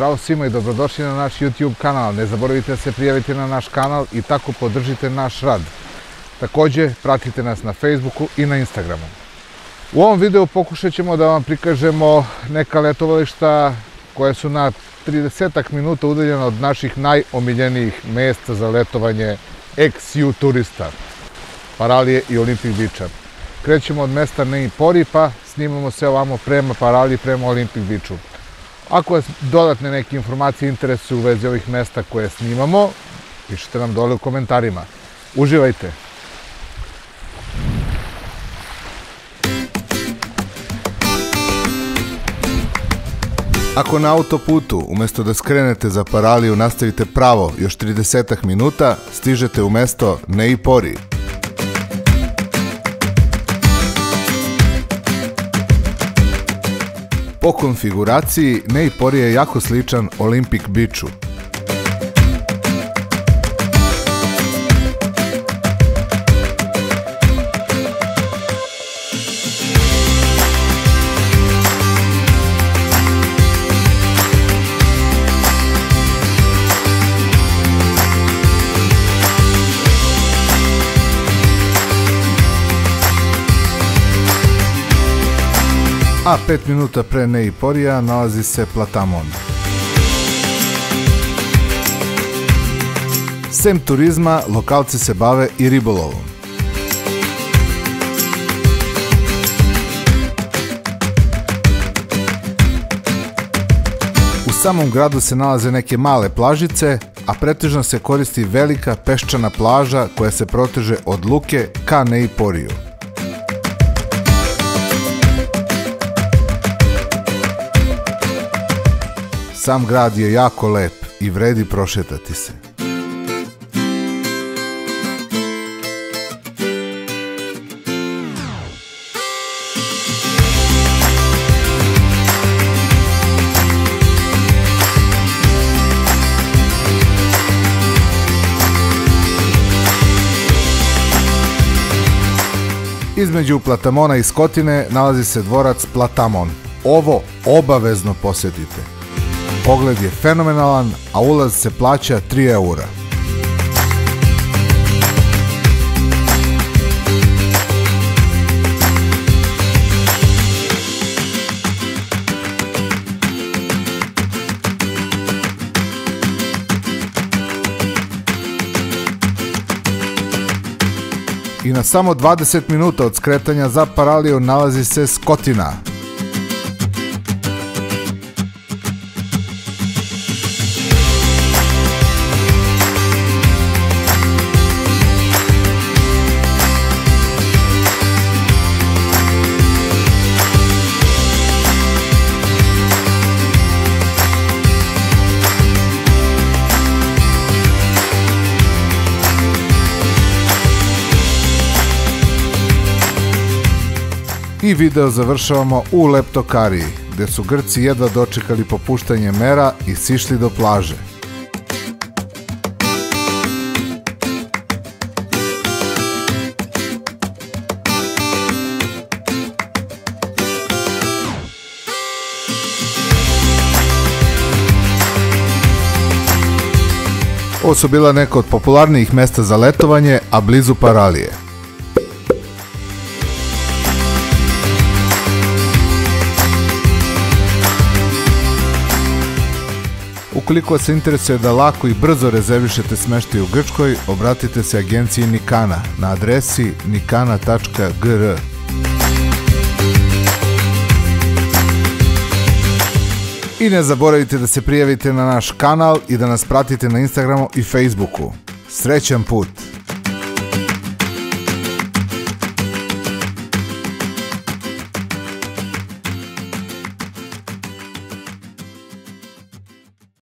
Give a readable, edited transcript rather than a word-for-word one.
Zdravo svima i dobrodošli na naš YouTube kanal. Ne zaboravite da se prijavite na naš kanal i tako podržite naš rad. Također, pratite nas na Facebooku i na Instagramu. U ovom videu pokušat ćemo da vam prikažemo neka letovališta koja su na 30 minuta udaljena od naših najomiljenijih mesta za letovanje ex-ju turista, Paralije i Olympic Beacha. Krećemo od mesta Nei Pori pa snimamo se ovamo prema Paraliji, prema Olympic Beachu. Ako vas dodatne neke informacije interesuju u vezi ovih mesta koje snimamo, pišite nam dole u komentarima. Uživajte! Ako na autoputu, umjesto da skrenete za Paraliju, nastavite pravo još 30 minuta, stižete u mesto Nei Pori. Po konfiguraciji, Nei Pori je jako sličan Olympic Beachu. A 5 minuta pre Nei Porija nalazi se Platamon. Sem turizma, lokalci se bave i ribolovom. U samom gradu se nalaze neke male plažice, a pretežno se koristi velika peščana plaža koja se proteže od luke ka Nei Poriju. Sam grad je jako lep i vredi prošetati se. Između Platamona i Skotine nalazi se dvorac Platamon. Ovo obavezno posjetite. Pogled je fenomenalan, a ulaz se plaća 3 eura. I na samo 20 minuta od skretanja za Paraliju nalazi se Skotina. I video završavamo u Leptokariji, gdje su Grci jedva dočekali popuštanje mera i sišli do plaže. Ovo su bila neka od popularnijih mesta za letovanje, a blizu Paralije. Ukoliko vas interesuje da lako i brzo rezervišete smeštaj u Grčkoj, obratite se agenciji Nikana na adresi nikana.gr. I ne zaboravite da se prijavite na naš kanal i da nas pratite na Instagramu i Facebooku. Srećan put!